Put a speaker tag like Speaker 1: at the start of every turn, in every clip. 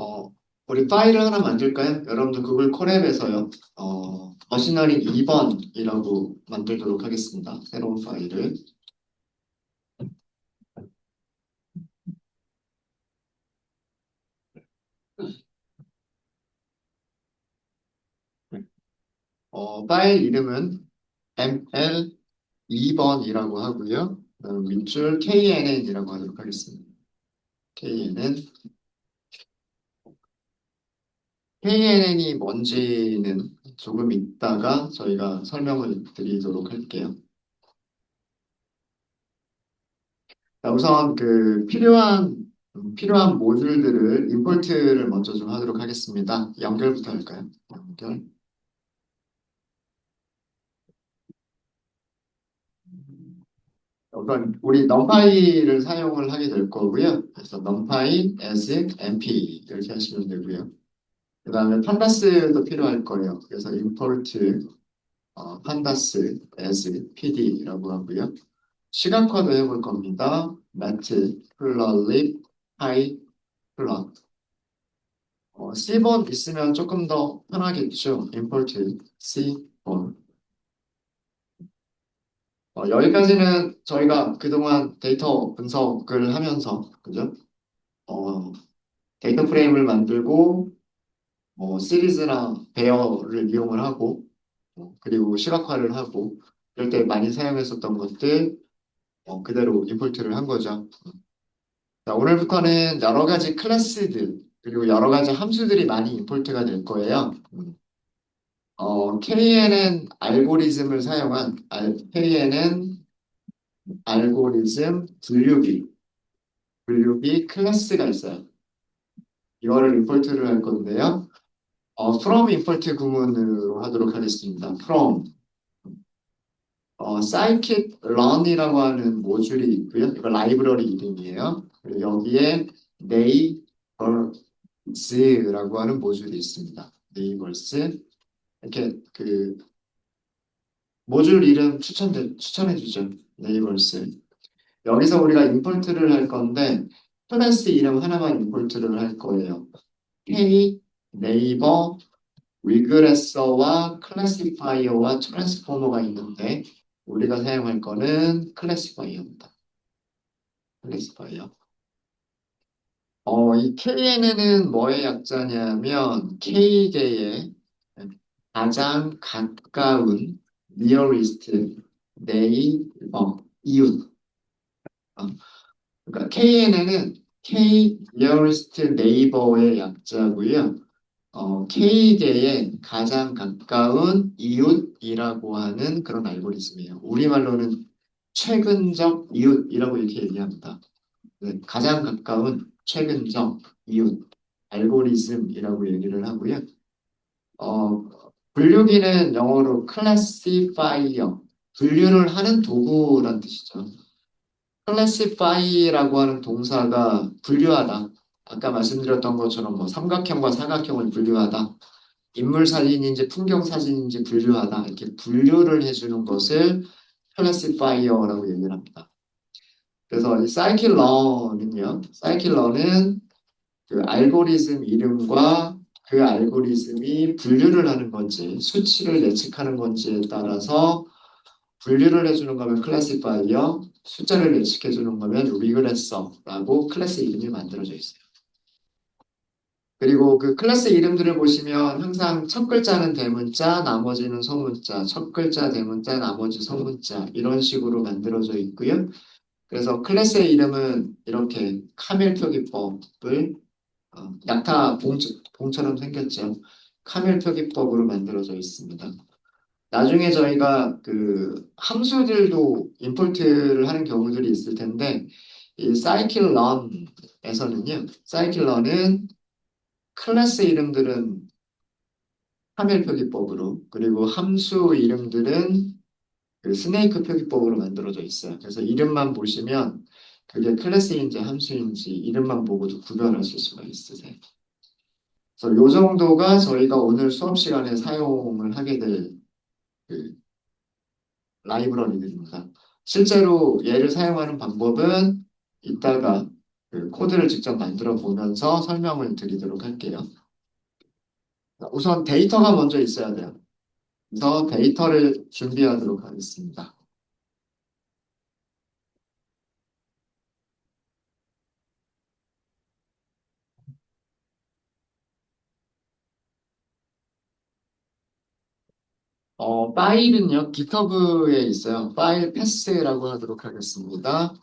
Speaker 1: 어, 우리 파일을 하나 만들까요? 여러분들 구글 콜앱에서요. 머신러닝 2번이라고 만들도록 하겠습니다. 새로운 파일을. 파일 이름은 ml 2번이라고 하고요. 밑줄 KNN이라고 하도록 하겠습니다. KNN. KNN이 뭔지는 조금 이따가 저희가 설명을 드리도록 할게요. 자, 우선 필요한 모듈들을 임포트를 먼저 좀 하도록 하겠습니다. 연결부터 할까요? 연결. 우선 우리 numpy를 사용을 하게 될 거고요. 그래서 numpy as np 이렇게 하시면 되고요. 그 다음에 pandas 도 필요할 거예요. 그래서 import pandas as pd라고 하고요. 시각화도 해볼 겁니다. matplotlib pyplot. C번 있으면 조금 더 편하겠죠. import C번. 여기까지는 저희가 그동안 데이터 분석을 하면서, 그죠? 어, 데이터 프레임을 만들고, 시리즈나 배열을 이용을 하고, 그리고 시각화를 하고, 이럴 때 많이 사용했었던 것들, 그대로 임포트를 한 거죠. 자, 오늘부터는 여러 가지 클래스들, 그리고 여러 가지 함수들이 많이 임포트가 될 거예요. KNN 알고리즘을 사용한 KNN 알고리즘 분류기 클래스가 있어요. 이거를 임포트를 할 건데요. from import 구문으로 하도록 하겠습니다. from scikit-learn이라고 하는 모듈이 있고요. 이거 라이브러리 이름이에요. 그리고 여기에 neighbors라고 하는 모듈이 있습니다. neighbors 이렇게 그 모듈 이름 추천해 주죠. neighbors. 여기서 우리가 임포트를 할 건데 클래스 이름 하나만 임포트를 할 거예요. K 네이버 리그레서와 클래시파이어와 트랜스포머가 있는데 우리가 사용할 거는 클래시파이어입니다. 클래시파이어. 이 KNN은 뭐의 약자냐면 K계의 가장 가까운 nearest neighbor 이웃. 그러니까 KNN은 K nearest neighbor의 약자고요. K계의 가장 가까운 이웃이라고 하는 그런 알고리즘이에요. 우리말로는 최근적 이웃이라고 이렇게 얘기합니다. 네, 가장 가까운 최근적 이웃 알고리즘이라고 얘기를 하고요. 어, 분류기는 영어로 classifier요. 분류를 하는 도구란 뜻이죠. classify라고 하는 동사가 분류하다. 아까 말씀드렸던 것처럼 뭐 삼각형과 사각형을 분류하다. 인물 사진인지 풍경 사진인지 분류하다. 이렇게 분류를 해주는 것을 classifier라고 얘기를 합니다. 그래서 이 scikit-learn은요. 그 알고리즘 이름과 그 알고리즘이 분류를 하는 건지 수치를 예측하는 건지에 따라서 분류를 해주는 거면 클래시파이어, 숫자를 예측해주는 거면 리그레서라고 클래스 이름이 만들어져 있어요. 그리고 그 클래스 이름들을 보시면 항상 첫 글자는 대문자, 나머지는 소문자, 첫 글자 대문자, 나머지 소문자 이런 식으로 만들어져 있고요. 그래서 클래스의 이름은 이렇게 카멜 표기법을 약타 봉처럼 생겼죠. 카멜 표기법으로 만들어져 있습니다. 나중에 저희가 그 함수들도 임포트를 하는 경우들이 있을 텐데 이 scikit-learn에서는요. 클래스 이름들은 카멜 표기법으로 그리고 함수 이름들은 그 스네이크 표기법으로 만들어져 있어요. 그래서 이름만 보시면 그게 클래스인지 함수인지 이름만 보고도 구별하실 수가 있으세요. 그래서 이 정도가 저희가 오늘 수업 시간에 사용을 하게 될그 라이브러리들입니다. 실제로 얘를 사용하는 방법은 이따가 그 코드를 직접 만들어 보면서 설명을 드리도록 할게요. 우선 데이터가 먼저 있어야 돼요. 그래서 데이터를 준비하도록 하겠습니다. 파일은요, GitHub에 있어요. 파일 패스라고 하도록 하겠습니다.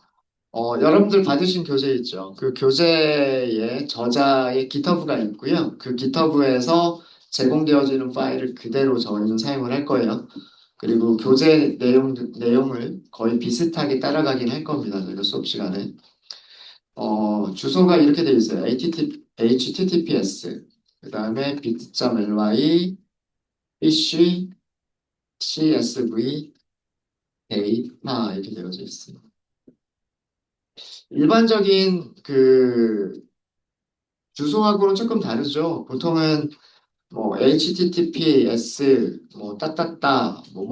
Speaker 1: 여러분들 받으신 교재 있죠? 그 교재에 저자의 GitHub가 있고요. 그 GitHub에서 제공되어지는 파일을 그대로 저희는 사용을 할 거예요. 그리고 교재 내용을 거의 비슷하게 따라가긴 할 겁니다. 저희가 수업 시간에. 주소가 이렇게 되어 있어요. HTTPS, 그 다음에 bit.ly, fish, CSV, 데이터 이렇게 되어져 있어요. 일반적인 그 주소하고는 조금 다르죠. 보통은 뭐 https 뭐 따따따 뭐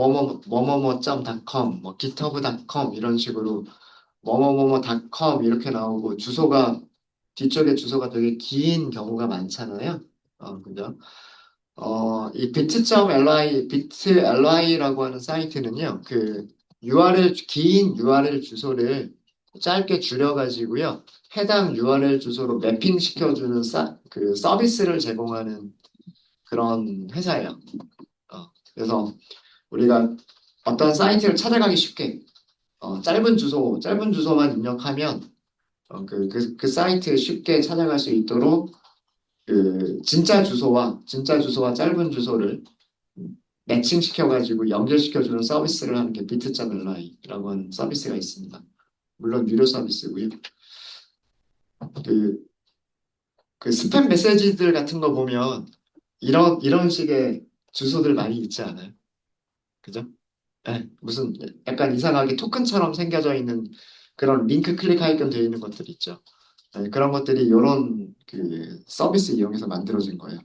Speaker 1: 뭐뭐뭐.com 뭐 github.com 이런 식으로 뭐뭐뭐뭐.com 이렇게 나오고 주소가 뒤쪽에 주소가 되게 긴 경우가 많잖아요. 그죠? 이 bit.ly라고 하는 사이트는요, 그 긴 URL 주소를 짧게 줄여가지고요, 해당 URL 주소로 매핑 시켜주는 그 서비스를 제공하는 그런 회사예요. 그래서 우리가 어떤 사이트를 찾아가기 쉽게, 짧은 주소만 입력하면, 그 사이트에 쉽게 찾아갈 수 있도록 그 진짜 주소와 짧은 주소를 매칭시켜가지고 연결시켜주는 서비스를 하는 게 비트.ly라고 하는 서비스가 있습니다. 물론 유료 서비스고요. 그, 그 스팸 메시지들 같은 거 보면 이런 식의 주소들 많이 있지 않아요? 그죠? 네, 무슨 약간 이상하게 토큰처럼 생겨져 있는 그런 링크 클릭하게끔 되어 있는 것들 있죠. 네, 그런 것들이 이런 그 서비스 이용해서 만들어진 거예요.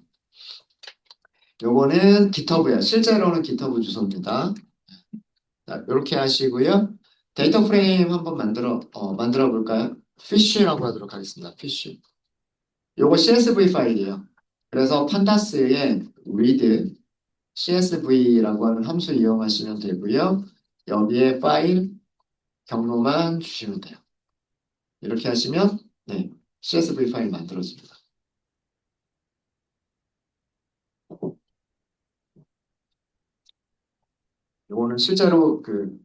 Speaker 1: 요거는 GitHub예요. 실제로는 GitHub 주소입니다. 자, 이렇게 하시고요. 데이터 프레임 한번 만들어 볼까요? fish라고 하도록 하겠습니다. fish. 요거 CSV 파일이에요. 그래서 판다스의 read CSV라고 하는 함수 이용하시면 되고요. 여기에 파일 경로만 주시면 돼요. 이렇게 하시면 네, CSV 파일 만들어집니다. 요거는 실제로 그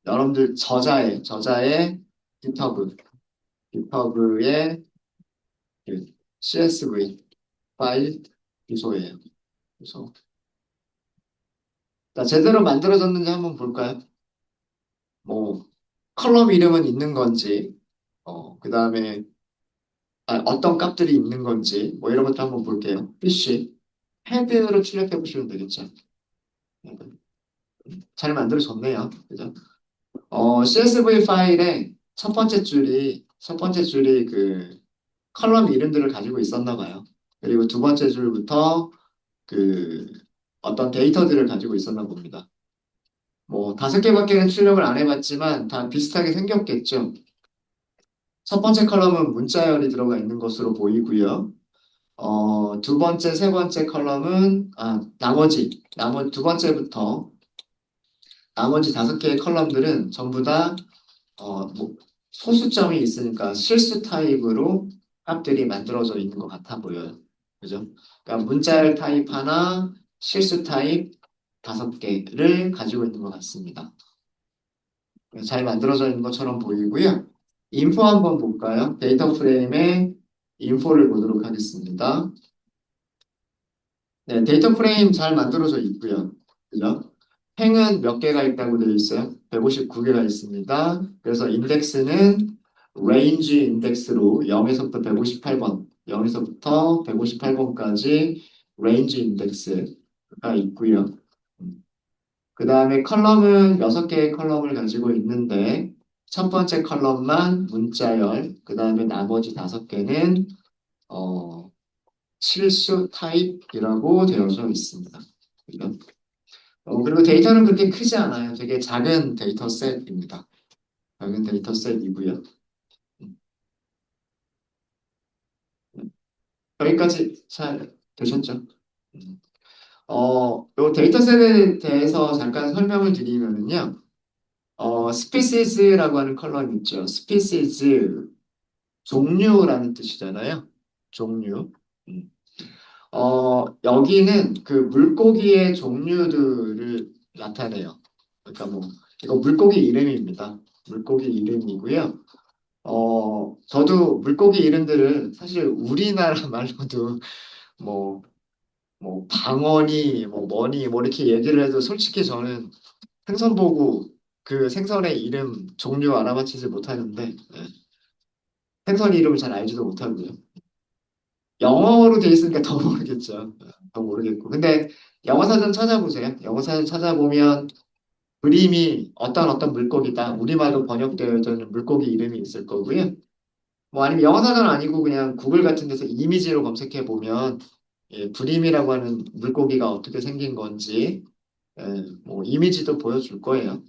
Speaker 1: 여러분들 저자의 GitHub, GitHub의 그 CSV 파일 주소예요. 주소. 자, 제대로 만들어졌는지 한번 볼까요? 뭐 컬럼 이름은 있는 건지, 그 다음에 어떤 값들이 있는 건지, 뭐 이런 것도 한번 볼게요. PC 헤드로 출력해 보시면 되겠죠. 잘 만들어졌네요. 그죠? CSV 파일의 첫 번째 줄이 그 컬럼 이름들을 가지고 있었나 봐요. 그리고 두 번째 줄부터 그 어떤 데이터들을 가지고 있었나 봅니다. 뭐 다섯 개밖에는 출력을 안 해봤지만 다 비슷하게 생겼겠죠. 첫 번째 컬럼은 문자열이 들어가 있는 것으로 보이고요. 두 번째, 세 번째 컬럼은 나머지 두 번째부터 나머지 다섯 개의 컬럼들은 전부 다 뭐, 소수점이 있으니까 실수 타입으로 값들이 만들어져 있는 것 같아 보여요. 그죠? 그러니까 문자열 타입 하나, 실수 타입 다섯 개를 가지고 있는 것 같습니다. 잘 만들어져 있는 것처럼 보이고요. 인포 한번 볼까요? 데이터 프레임의 인포를 보도록 하겠습니다. 네, 데이터 프레임 잘 만들어져 있고요. 그죠? 행은 몇 개가 있다고 되어 있어요? 159개가 있습니다. 그래서 인덱스는 range 인덱스로 0에서부터 158번, 0에서부터 158번까지 range 인덱스가 있고요. 그 다음에 컬럼은 6개의 컬럼을 가지고 있는데 첫 번째 컬럼만 문자열, 그 다음에 나머지 5개는 실수 타입이라고 되어져 있습니다. 그리고 데이터는 그렇게 크지 않아요. 되게 작은 데이터 셋입니다. 작은 데이터 셋이고요. 여기까지 잘 되셨죠? 음. 요 데이터셋에 대해서 잠깐 설명을 드리면은요, species라고 하는 컬럼이 있죠. species, 종류라는 뜻이잖아요. 종류. 음. 여기는 그 물고기의 종류들을 나타내요. 그러니까 뭐, 이거 물고기 이름입니다. 물고기 이름이고요. 저도 물고기 이름들을 사실 우리나라 말로도 뭐, 뭐, 방어니, 뭐, 뭐니, 뭐, 이렇게 얘기를 해도 솔직히 저는 생선 보고 그 생선의 이름, 종류 알아맞히지 못하는데, 네. 생선 이름을 잘 알지도 못하고요. 영어로 돼 있으니까 더 모르겠죠. 더 모르겠고. 근데 영어 사전 찾아보세요. 영어 사전 찾아보면 그림이 어떤 물고기다. 우리말로 번역되어 있는 물고기 이름이 있을 거고요. 뭐 아니면 영어 사전 아니고 그냥 구글 같은 데서 이미지로 검색해 보면 예, 브림이라고 하는 물고기가 어떻게 생긴 건지 예, 뭐 이미지도 보여줄 거예요.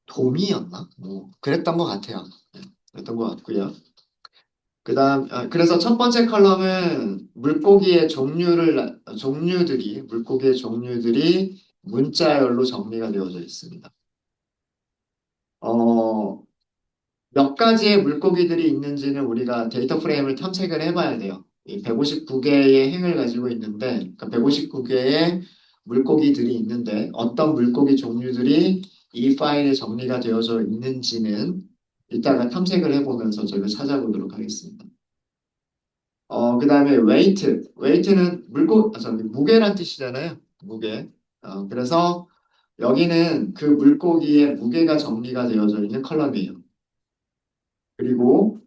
Speaker 1: 돔이었나? 뭐 그랬던 것 같아요. 예, 그랬던 것 같고요. 그래서 첫 번째 컬럼은 물고기의 종류들이 문자열로 정리가 되어져 있습니다. 어, 몇 가지의 물고기들이 있는지는 우리가 데이터 프레임을 탐색을 해봐야 돼요. 이 159개의 행을 가지고 있는데, 그러니까 159개의 물고기들이 있는데, 어떤 물고기 종류들이 이 파일에 정리가 되어져 있는지는 이따가 탐색을 해보면서 저희가 찾아보도록 하겠습니다. 그 다음에 웨이트. 웨이트는 무게란 뜻이잖아요. 무게. 그래서 여기는 그 물고기의 무게가 정리가 되어져 있는 컬럼이에요. 그리고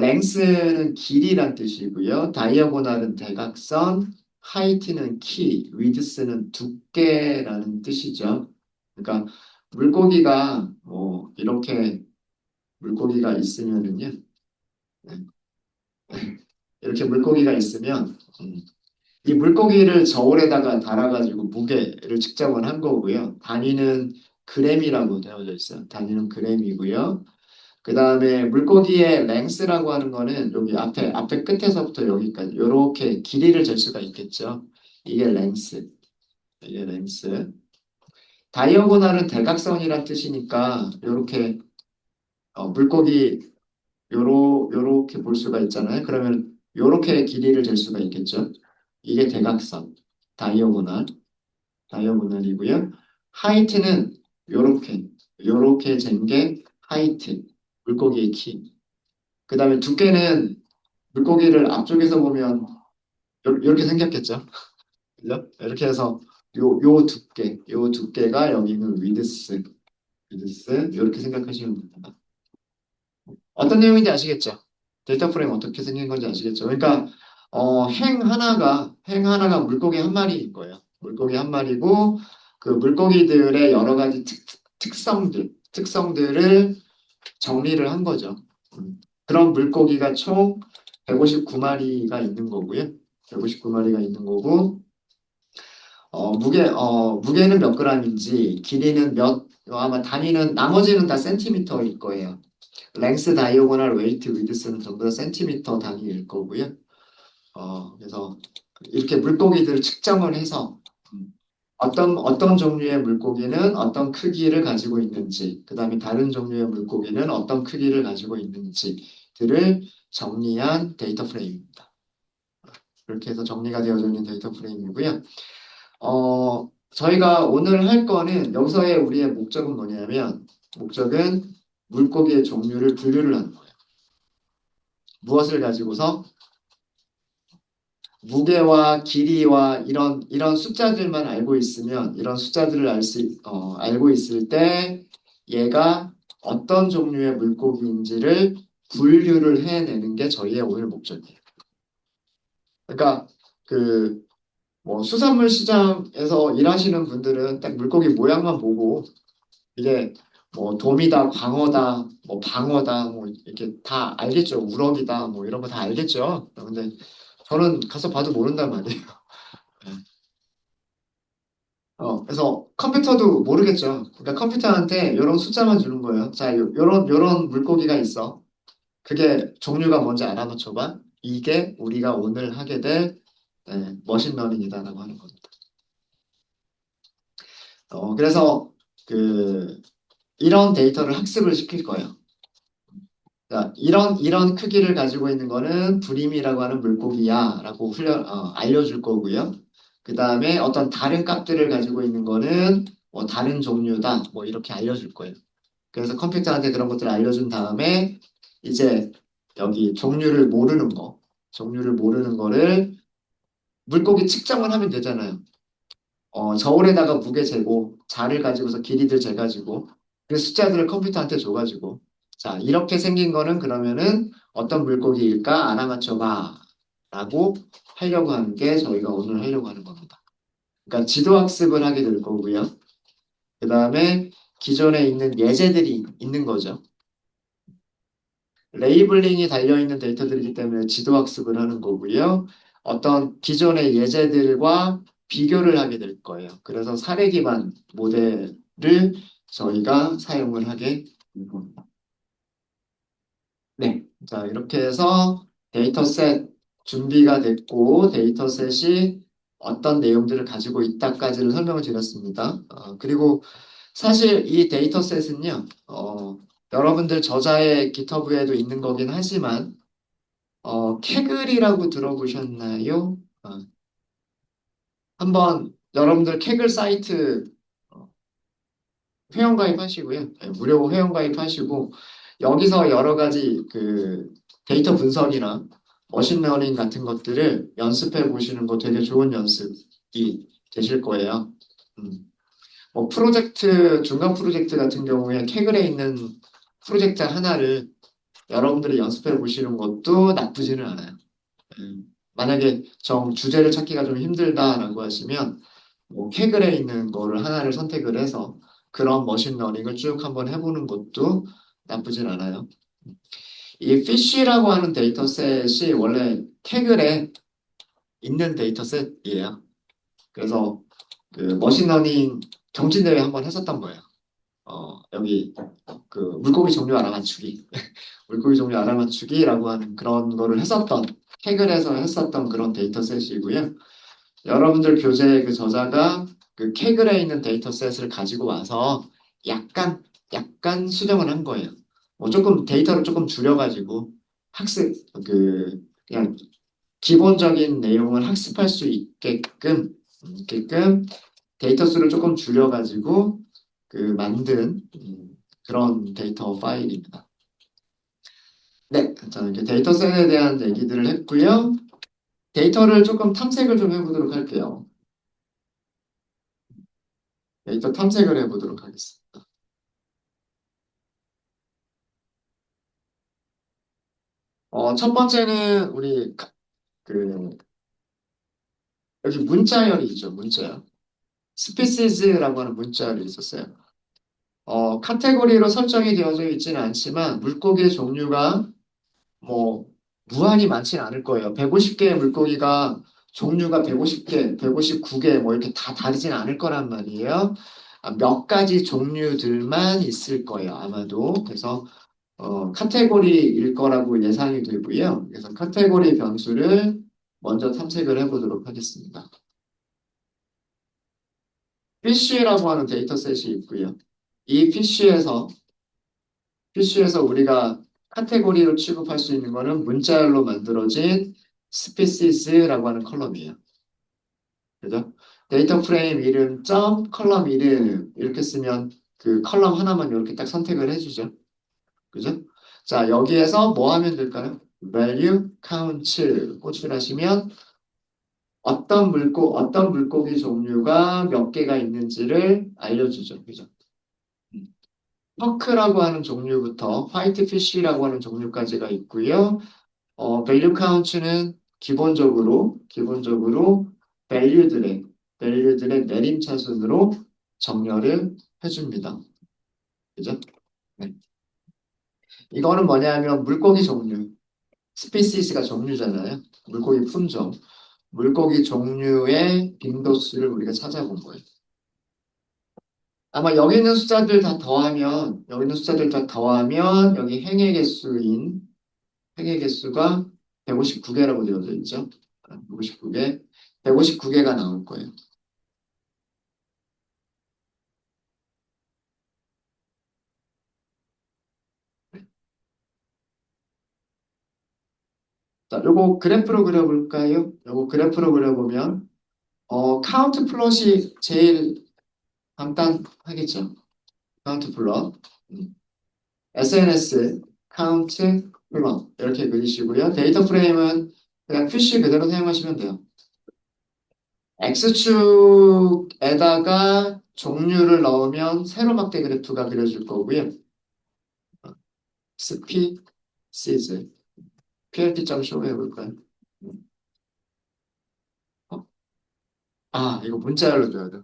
Speaker 1: 랭스는 길이란 뜻이고요. 다이어고널은 대각선, 하이트는 키, 위드스는 두께라는 뜻이죠. 그러니까 물고기가 뭐 이렇게 물고기가 있으면은요. 네. 이렇게 물고기가 있으면 이 물고기를 저울에다가 달아가지고 무게를 측정을 한 거고요. 단위는 그램이라고 되어져 있어요. 단위는 그램이고요. 그 다음에 물고기의 랭스라고 하는 거는 여기 앞에 끝에서부터 여기까지 이렇게 길이를 잴 수가 있겠죠. 이게 랭스. 이게 랭스. 다이어고널은 대각선이란 뜻이니까 이렇게 물고기 요렇게 볼 수가 있잖아요. 그러면 요렇게 길이를 잴 수가 있겠죠. 이게 대각선. 다이어고널. 다이어고널이고요. 하이트는 요렇게 잰 게 하이트. 물고기의 키. 그 다음에 두께는 물고기를 앞쪽에서 보면 이렇게 생겼겠죠. 그죠? 이렇게 해서 요 두께가 여기는 위드스 이렇게 생각하시면 됩니다. 어떤 내용인지 아시겠죠? 데이터 프레임 어떻게 생긴 건지 아시겠죠? 그러니까 행 하나가 물고기 한 마리인 거예요. 물고기 한 마리고 그 물고기들의 여러 가지 특성들을 정리를 한 거죠. 그런 물고기가 총 159마리가 있는 거고요. 159마리가 있는 거고, 무게는 몇 g인지, 길이는 아마 단위는, 나머지는 다 센티미터일 거예요. 랭스, 다이오고널, 웨이트, 위드스는 전부 다 센티미터 단위일 거고요. 그래서 이렇게 물고기들을 측정을 해서, 어떤 종류의 물고기는 어떤 크기를 가지고 있는지, 그 다음에 다른 종류의 물고기는 어떤 크기를 가지고 있는지들을 정리한 데이터 프레임입니다. 이렇게 해서 정리가 되어져 있는 데이터 프레임이고요. 저희가 오늘 할 거는 여기서의 우리의 목적은 뭐냐면, 목적은 물고기의 종류를 분류를 하는 거예요. 무엇을 가지고서 무게와 길이와 이런 숫자들만 알고 있으면, 이런 숫자들을 알고 있을 때 얘가 어떤 종류의 물고기인지를 분류를 해내는 게 저희의 오늘 목적이에요. 그러니까 그 뭐 수산물 시장에서 일하시는 분들은 딱 물고기 모양만 보고 이게 뭐 돔이다, 광어다, 뭐 방어다, 뭐 이렇게 다 알겠죠. 우럭이다, 뭐 이런 거 다 알겠죠. 근데 저는 가서 봐도 모른단 말이에요. 그래서 컴퓨터도 모르겠죠. 그러니까 컴퓨터한테 이런 숫자만 주는 거예요. 자, 요런 물고기가 있어. 그게 종류가 뭔지 알아맞혀봐. 이게 우리가 오늘 하게 될 머신러닝이다라고 하는 겁니다. 그래서 그 이런 데이터를 학습을 시킬 거예요. 자, 이런 크기를 가지고 있는 거는 브림이라고 하는 물고기야라고 알려줄 거고요. 그 다음에 어떤 다른 값들을 가지고 있는 거는 뭐 다른 종류다 뭐 이렇게 알려줄 거예요. 그래서 컴퓨터한테 그런 것들을 알려준 다음에 이제 여기 종류를 모르는 거를 물고기 측정을 하면 되잖아요. 저울에다가 무게 재고 자를 가지고서 길이들 재가지고 그 숫자들을 컴퓨터한테 줘가지고 자 이렇게 생긴 거는 그러면은 어떤 물고기일까 알아맞혀봐 라고 하려고 하는 게 저희가 오늘 하려고 하는 겁니다. 그러니까 지도학습을 하게 될 거고요. 그 다음에 기존에 있는 예제들이 있는 거죠. 레이블링이 달려있는 데이터들이기 때문에 지도학습을 하는 거고요. 어떤 기존의 예제들과 비교를 하게 될 거예요. 그래서 사례 기반 모델을 저희가 사용을 하게 될 겁니다. 네. 자, 이렇게 해서 데이터셋 준비가 됐고, 데이터셋이 어떤 내용들을 가지고 있다까지를 설명을 드렸습니다. 그리고 사실 이 데이터셋은요, 여러분들 저자의 GitHub에도 있는 거긴 하지만, 캐글이라고 들어보셨나요? 한번 여러분들 캐글 사이트 어, 회원가입하시고요. 네, 무료 회원가입하시고 여기서 여러 가지 그 데이터 분석이나 머신러닝 같은 것들을 연습해 보시는 거 되게 좋은 연습이 되실 거예요. 음. 중간 프로젝트 같은 경우에 캐글에 있는 프로젝트 하나를 여러분들이 연습해 보시는 것도 나쁘지는 않아요. 만약에 주제를 찾기가 좀 힘들다라고 하시면 뭐 캐글에 있는 거를 하나를 선택을 해서 그런 머신러닝을 쭉 한번 해보는 것도 나쁘진 않아요. 이 피쉬라고 하는 데이터셋이 원래 캐글에 있는 데이터셋이에요. 그래서 그 머신러닝 경진대회 한번 했었던 거예요. 여기 그 물고기 종류 알아맞추기, 물고기 종류 알아맞추기라고 하는 그런 거를 캐글에서 했었던 그런 데이터셋이고요. 여러분들 교재의 그 저자가 그 캐글에 있는 데이터셋을 가지고 와서 약간 수정을 한 거예요. 뭐 조금 데이터를 조금 줄여가지고 학습 그냥 기본적인 내용을 학습할 수 있게끔 데이터 수를 조금 줄여가지고 만든 그런 데이터 파일입니다. 네, 자 이렇게 데이터셋에 대한 얘기들을 했고요. 데이터를 조금 탐색을 좀 해보도록 할게요. 데이터 탐색을 해보도록 하겠습니다. 첫 번째는 그, 여기 문자열이 있죠, 문자열. 스피시즈라고 하는 문자열이 있었어요. 카테고리로 설정이 되어져 있지는 않지만, 물고기의 종류가 뭐, 무한히 많지는 않을 거예요. 150개의 물고기가 종류가 150개, 159개, 뭐 이렇게 다 다르진 않을 거란 말이에요. 몇 가지 종류들만 있을 거예요, 아마도. 그래서 카테고리일 거라고 예상이 되고요. 그래서 카테고리 변수를 먼저 탐색을 해보도록 하겠습니다. PC라고 하는 데이터셋이 있고요. 이 PC에서 우리가 카테고리로 취급할 수 있는 거는 문자열로 만들어진 스피시스라고 하는 컬럼이에요. 그죠? 데이터 프레임 이름 점 컬럼 이름 이렇게 쓰면 그 컬럼 하나만 이렇게 딱 선택을 해주죠. 그죠? 자, 여기에서 뭐 하면 될까요? value count 호출하시면 어떤 물고기 종류가 몇 개가 있는지를 알려주죠. 그죠? 퍼크라고 하는 종류부터 화이트 피쉬라고 하는 종류까지가 있고요. value count는 기본적으로 value들의, value들의 내림차순으로 정렬을 해줍니다. 그죠? 네. 이거는 뭐냐면 물고기 종류, 스피시스가 종류잖아요. 물고기 품종. 물고기 종류의 빈도수를 우리가 찾아본 거예요. 아마 여기 있는 숫자들 다 더하면 여기 행의 개수가 159개라고 되어져 있죠. 159개, 159개가 나올 거예요. 자, 요거 그래프로 그려볼까요? 요거 그래프로 그려보면, 카운트 플롯이 제일 간단하겠죠. 카운트 플롯. SNS, 카운트 플롯. 이렇게 그리시고요. 데이터 프레임은 그냥 푸시 그대로 사용하시면 돼요. X축에다가 종류를 넣으면 세로막대 그래프가 그려질 거고요. 스피시즈. PLT.show 해볼까요? 어? 이거 문자열로 줘야 돼.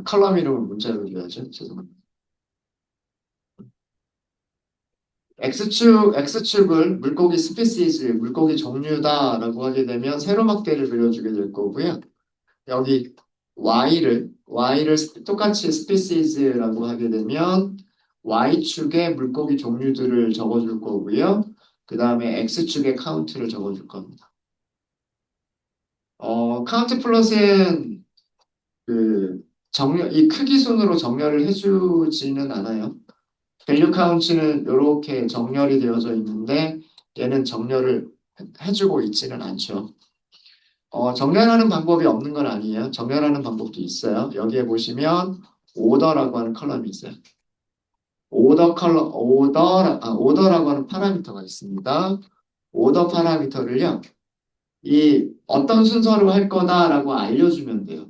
Speaker 1: 컬럼 이름은 문자열로 줘야죠. 죄송합니다. X축을 물고기 스피시즈, 물고기 종류다라고 하게 되면 세로막대를 그려주게 될 거고요. 여기 Y를 똑같이 species라고 하게 되면 Y축에 물고기 종류들을 적어줄 거고요. 그 다음에 X축에 카운트를 적어줄 겁니다. 카운트 플러스는 그 이 크기 순으로 정렬을 해주지는 않아요. 밸류 카운트는 이렇게 정렬이 되어져 있는데 얘는 정렬을 해주고 있지는 않죠. 정렬하는 방법이 없는 건 아니에요. 정렬하는 방법도 있어요. 여기에 보시면 오더라고 하는 컬럼이 있어요. 오더라고 하는 파라미터가 있습니다. 오더 파라미터를요, 이 어떤 순서로 할 거다라고 알려주면 돼요.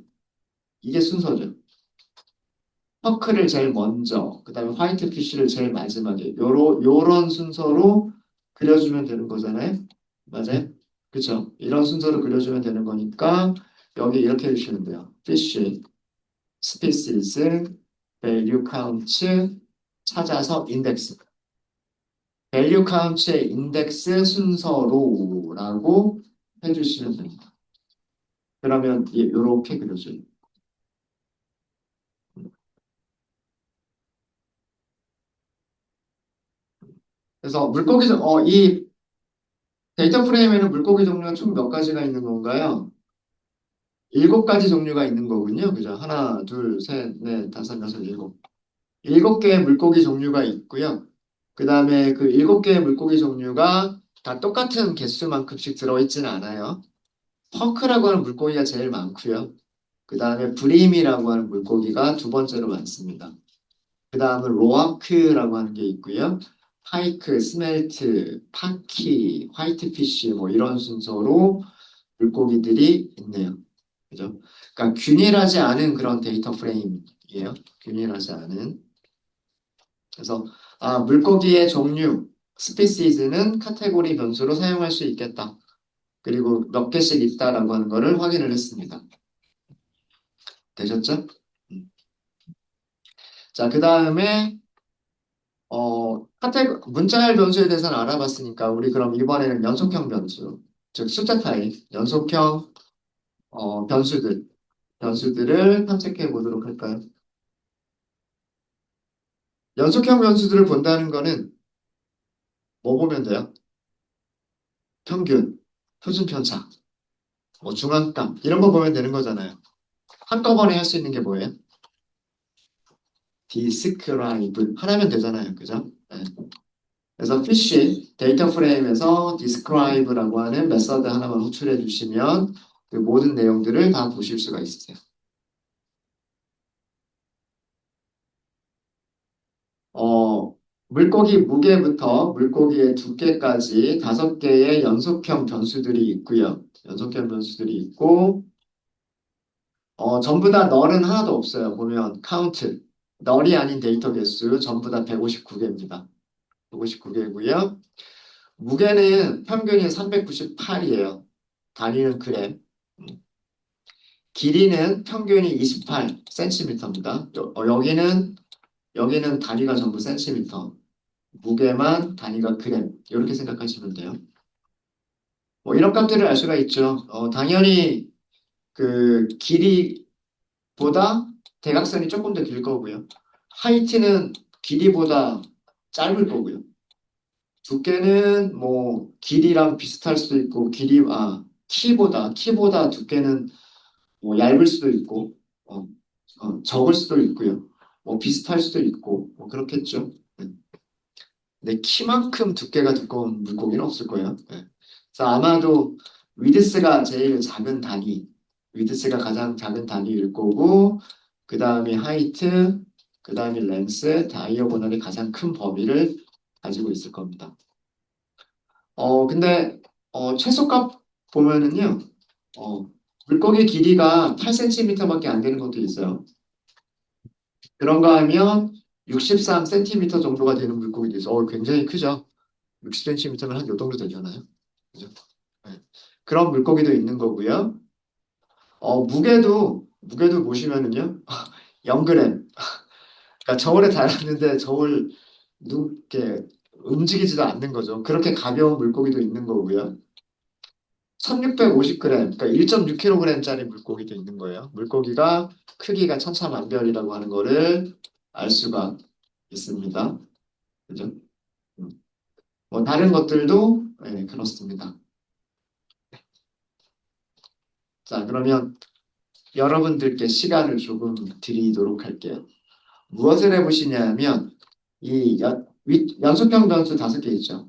Speaker 1: 이게 순서죠. 퍼크를 제일 먼저, 그 다음에 화이트 피쉬를 제일 마지막에, 요런 순서로 그려주면 되는 거잖아요. 맞아요? 그쵸? 이런 순서로 그려주면 되는 거니까, 여기 이렇게 해주시면 돼요. 피쉬, 스피시스, 밸류 카운트, 찾아서 인덱스. 밸류 카운트의 인덱스 순서로라고 해주시면 됩니다. 그러면 이렇게 그려줘요. 그래서 이 데이터 프레임에는 물고기 종류가 총 몇 가지가 있는 건가요? 7가지 종류가 있는 거군요. 그죠? 하나, 둘, 셋, 넷, 다섯, 여섯, 일곱. 7개의 물고기 종류가 있고요. 그 다음에 그 7개의 물고기 종류가 다 똑같은 개수만큼씩 들어있지는 않아요. 펑크라고 하는 물고기가 제일 많고요. 그 다음에 브림이라고 하는 물고기가 두 번째로 많습니다. 그 다음은 로아크라고 하는 게 있고요. 파이크, 스멜트, 파키, 화이트피쉬 뭐 이런 순서로 물고기들이 있네요. 그죠? 그러니까 균일하지 않은 그런 데이터 프레임이에요. 균일하지 않은. 그래서 물고기의 종류, 스피시즈는 카테고리 변수로 사용할 수 있겠다. 그리고 몇 개씩 있다라고 하는 거를 확인을 했습니다. 되셨죠? 음. 자, 그 다음에 문자열 변수에 대해서는 알아봤으니까 우리 그럼 이번에는 연속형 변수, 즉 숫자 타입, 연속형 변수들을 탐색해 보도록 할까요? 연속형 변수들을 본다는 거는 뭐 보면 돼요? 평균, 표준 편차, 뭐 중앙값 이런 거 보면 되는 거잖아요. 한꺼번에 할 수 있는 게 뭐예요? 디스크라이브 하나면 되잖아요. 그죠? 네. 그래서 피쉬 데이터 프레임에서 describe라고 하는 메서드 하나만 호출해 주시면 그 모든 내용들을 다 보실 수가 있으세요. 어, 물고기 무게부터 물고기의 두께까지 5개의 연속형 변수들이 있고요. 연속형 변수들이 있고 전부 다 널은 하나도 없어요. 보면 카운트 널이 아닌 데이터 개수 전부 다 159개입니다. 159개고요. 무게는 평균이 398이에요. 단위는 그램. 길이는 평균이 28cm입니다. 여기는 단위가 전부 센티미터. 무게만 단위가 그램. 이렇게 생각하시면 돼요. 뭐 이런 값들을 알 수가 있죠. 당연히 그 길이보다 대각선이 조금 더 길 거고요. 하이트는 길이보다 짧을 거고요. 두께는 뭐 길이랑 비슷할 수도 있고 키보다 두께는 뭐 얇을 수도 있고 어, 적을 수도 있고요. 뭐 비슷할 수도 있고 뭐 그렇겠죠. 네. 근데 키만큼 두께가 두꺼운 물고기는 없을 거예요. 네. 그래서 아마도 위드스가 제일 작은 단위, 위드스가 가장 작은 단위일 거고 그 다음에 하이트, 그 다음에 렌스, 다이어고널이 가장 큰 범위를 가지고 있을 겁니다. 근데 최소값 보면은요, 어, 물고기 길이가 8cm밖에 안 되는 것도 있어요. 그런가 하면 63cm 정도가 되는 물고기도 있어요. 굉장히 크죠. 60cm면 한 요 정도 되잖아요. 그죠? 네. 그런 물고기도 있는 거고요. 무게도 보시면은요, 0g. 그러니까 저울에 달았는데 이렇게 움직이지도 않는 거죠. 그렇게 가벼운 물고기도 있는 거고요. 1650g, 그러니까 1.6kg짜리 물고기도 있는 거예요. 물고기가 크기가 천차만별이라고 하는 거를 알 수가 있습니다. 그죠? 음. 뭐 다른 것들도 네, 그렇습니다. 자, 그러면 여러분들께 시간을 조금 드리도록 할게요. 무엇을 해보시냐면 연속형 변수 5개 있죠.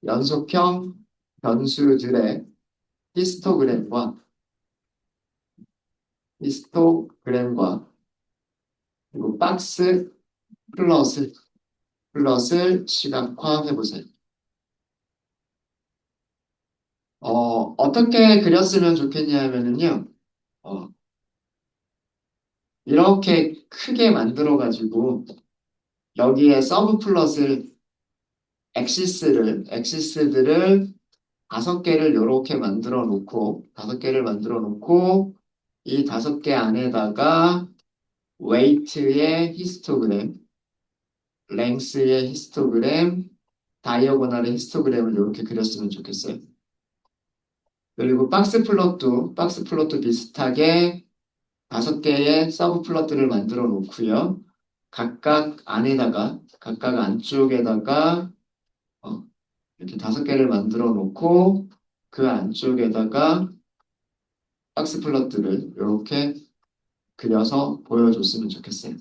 Speaker 1: 연속형 변수들의 히스토그램과 히스토그램과 그리고 박스 플롯을 시각화해 보세요. 어떻게 그렸으면 좋겠냐면요. 어, 이렇게 크게 만들어 가지고 여기에 서브 플롯을 엑시스들을 5개를 이렇게 만들어 놓고 이 5개 안에다가 웨이트의 히스토그램, 랭스의 히스토그램, 다이어고널의 히스토그램을 이렇게 그렸으면 좋겠어요. 그리고 박스 플롯도 비슷하게 5개의 서브 플롯들을 만들어 놓고요. 각각 안쪽에다가 어, 이렇게 5개를 만들어 놓고 그 안쪽에다가 박스 플롯들을 이렇게 그려서 보여줬으면 좋겠어요.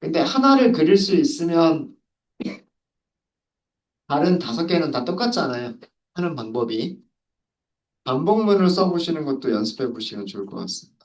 Speaker 1: 근데 하나를 그릴 수 있으면 다른 5개는 다 똑같잖아요. 하는 방법이. 반복문을 써보시는 것도 연습해 보시면 좋을 것 같습니다.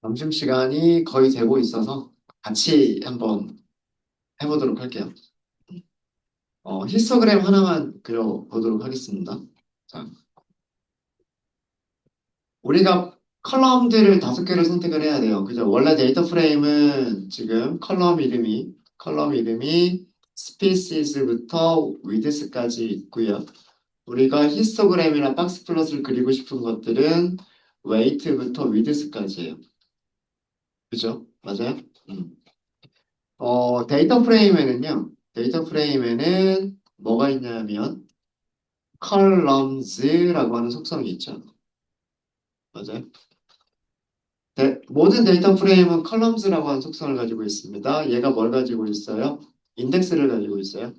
Speaker 1: 점심시간이 거의 되고 있어서 같이 한번 해보도록 할게요. 히스토그램 하나만 그려보도록 하겠습니다. 자, 우리가 컬럼들을 5개를 선택을 해야 돼요. 그죠? 원래 데이터 프레임은 지금 컬럼 이름이 스피시스부터 위드스까지 있고요. 우리가 히스토그램이나 박스 플롯을 그리고 싶은 것들은 웨이트부터 위드스까지예요. 그죠? 맞아요? 음. 데이터 프레임에는 뭐가 있냐면 컬럼즈라고 하는 속성이 있죠. 맞아요? 모든 데이터 프레임은 컬럼즈라고 하는 속성을 가지고 있습니다. 얘가 뭘 가지고 있어요? 인덱스를 가지고 있어요.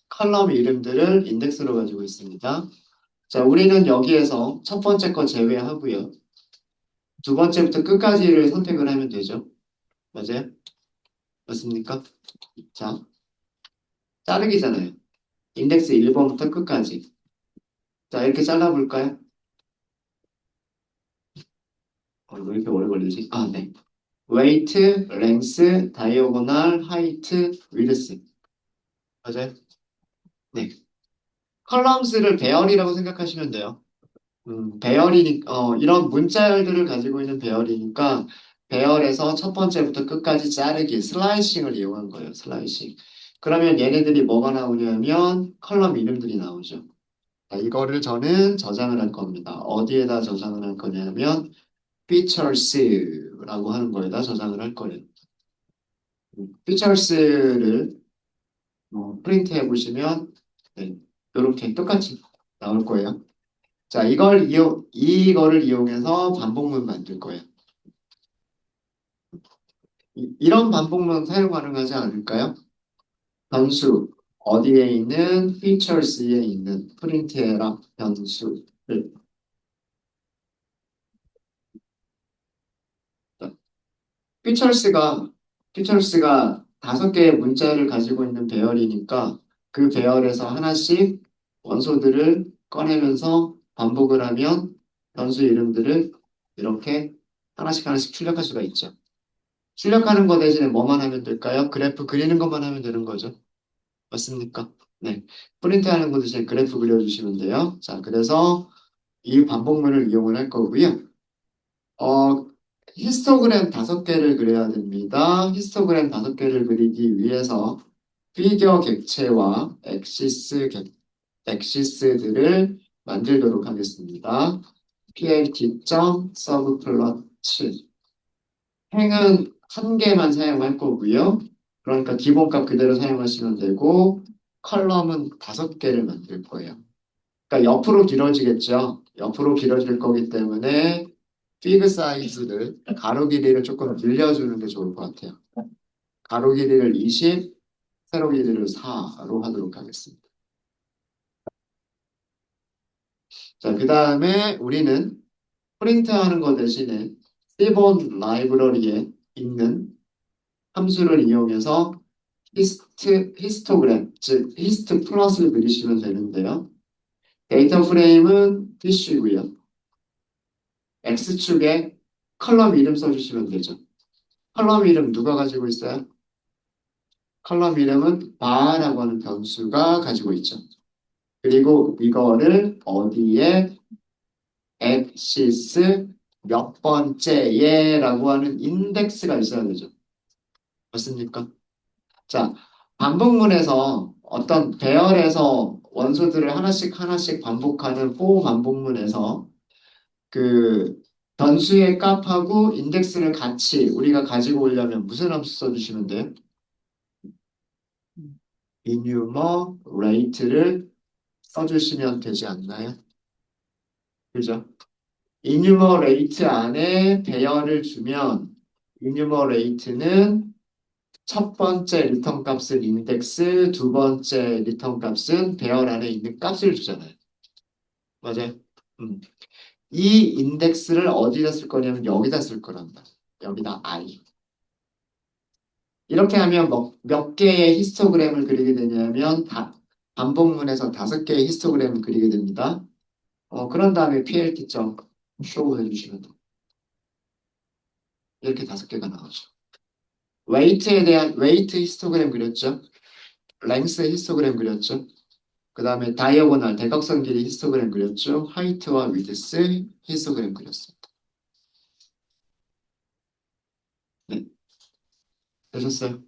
Speaker 1: 컬럼 이름들을 인덱스로 가지고 있습니다. 자, 우리는 여기에서 첫 번째 거 제외하고요. 두 번째부터 끝까지를 선택을 하면 되죠. 맞아요? 맞습니까? 자, 자르기잖아요. 인덱스 1번부터 끝까지. 자, 이렇게 잘라볼까요? 왜 이렇게 오래 걸리지? 아, 네. 웨이트, 랭스, 다이어고널, 하이트, 위드스. 맞아요? 네. 컬럼스를 배열이라고 생각하시면 돼요. 이런 문자열들을 가지고 있는 배열이니까 배열에서 첫 번째부터 끝까지 자르기, 슬라이싱을 이용한 거예요. 슬라이싱. 그러면 얘네들이 뭐가 나오냐면 컬럼 이름들이 나오죠. 자, 이거를 저는 저장을 할 겁니다. 어디에다 저장을 할 거냐면 features라고 하는 거에다 저장을 할 거예요. features를 프린트해 보시면 네, 이렇게 똑같이 나올 거예요. 자, 이거를 이용해서 반복문 만들 거예요. 이런 반복문 사용 가능하지 않을까요? 변수, 어디에 있는 features에 있는 프린트해라 변수를. 피처스가 피처스가 5개의 문자를 가지고 있는 배열이니까 그 배열에서 하나씩 원소들을 꺼내면서 반복을 하면 변수 이름들을 이렇게 하나씩 하나씩 출력할 수가 있죠. 출력하는 거 대신에 뭐만 하면 될까요? 그래프 그리는 것만 하면 되는 거죠. 맞습니까? 네. 프린트하는 거 대신에 그래프 그려주시면 돼요. 자, 그래서 이 반복문을 이용을 할 거고요. 어, 히스토그램 5개를 그려야 됩니다. 히스토그램 5개를 그리기 위해서 피겨 객체와 엑시스들을 만들도록 하겠습니다. plt.subplot 행은 한 개만 사용할 거고요. 그러니까 기본값 그대로 사용하시면 되고 컬럼은 5개를 만들 거예요. 그러니까 옆으로 길어지겠죠. 옆으로 길어질 거기 때문에 피그 사이즈를 가로 길이를 조금 늘려주는 게 좋을 것 같아요. 가로 길이를 20, 세로 길이를 4로 하도록 하겠습니다. 자, 그 다음에 우리는 프린트하는 것 대신에 C본 라이브러리에 있는 함수를 이용해서 히스토그램, 즉 히스트 플롯을 그리시면 되는데요. 데이터 프레임은 피쉬고요. X축에 컬럼 이름 써주시면 되죠. 컬럼 이름 누가 가지고 있어요? 컬럼 이름은 바라고 하는 변수가 가지고 있죠. 그리고 이거를 어디에 엑시스 몇 번째에라고 하는 인덱스가 있어야 되죠. 맞습니까? 자, 반복문에서 어떤 배열에서 원소들을 하나씩 하나씩 반복하는 포 반복문에서 그 변수의 값하고 인덱스를 같이 우리가 가지고 오려면 무슨 함수 써주시면 돼요? enumerate를 써주시면 되지 않나요? 그죠? enumerate 안에 배열을 주면 enumerate는 첫 번째 리턴 값은 인덱스, 두 번째 리턴 값은 배열 안에 있는 값을 주잖아요. 맞아요? 음. 이 인덱스를 어디다 쓸 거냐면 여기다 쓸 거란다. 여기다 i. 이렇게 하면 몇 개의 히스토그램을 그리게 되냐면 반복문에서 5개의 히스토그램을 그리게 됩니다. 그런 다음에 plt.show 해주시면 돼요. 이렇게 5개가 나오죠. 웨이트에 대한 웨이트 히스토그램 그렸죠. 랭스 히스토그램 그렸죠. 그 다음에 다이어고널 대각선 길이 히스토그램 그렸죠. 하이트와 위드스 히스토그램 그렸습니다. 네, 되셨어요?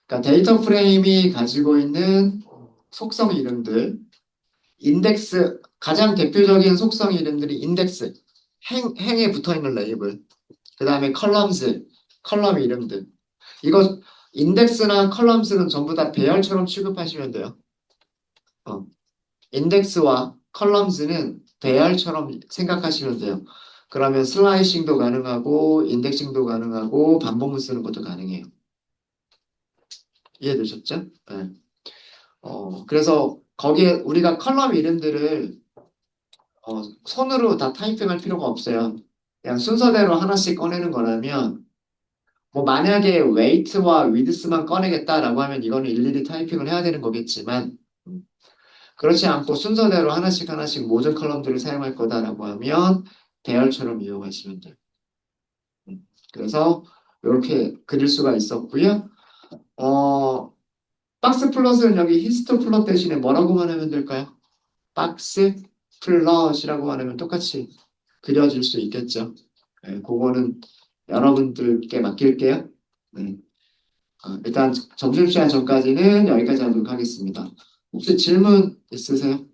Speaker 1: 그러니까 데이터 프레임이 가지고 있는 속성 이름들, 인덱스, 가장 대표적인 속성 이름들이 인덱스, 행에 붙어 있는 레이블, 그 다음에 컬럼즈, 컬럼 이름들. 이거 인덱스나 컬럼스는 전부 다 배열처럼 취급하시면 돼요. 어, 인덱스와 컬럼즈는 배열처럼 생각하시면 돼요. 그러면 슬라이싱도 가능하고 인덱싱도 가능하고 반복문 쓰는 것도 가능해요. 이해되셨죠? 네. 그래서 거기에 우리가 컬럼 이름들을 손으로 다 타이핑할 필요가 없어요. 그냥 순서대로 하나씩 꺼내는 거라면 뭐 만약에 웨이트와 위드스만 꺼내겠다라고 하면 이거는 일일이 타이핑을 해야 되는 거겠지만 그렇지 않고 순서대로 하나씩 하나씩 모든 컬럼들을 사용할 거다라고 하면 배열처럼 이용하시면 돼요. 그래서 이렇게 그릴 수가 있었고요. 어, 박스 플롯은 여기 히스토 플롯 대신에 뭐라고만 하면 될까요? 박스 플롯이라고 하면 똑같이 그려질 수 있겠죠. 네, 그거는 여러분들께 맡길게요. 네. 일단 점심시간 전까지는 여기까지 하도록 하겠습니다. 혹시 질문 있으세요?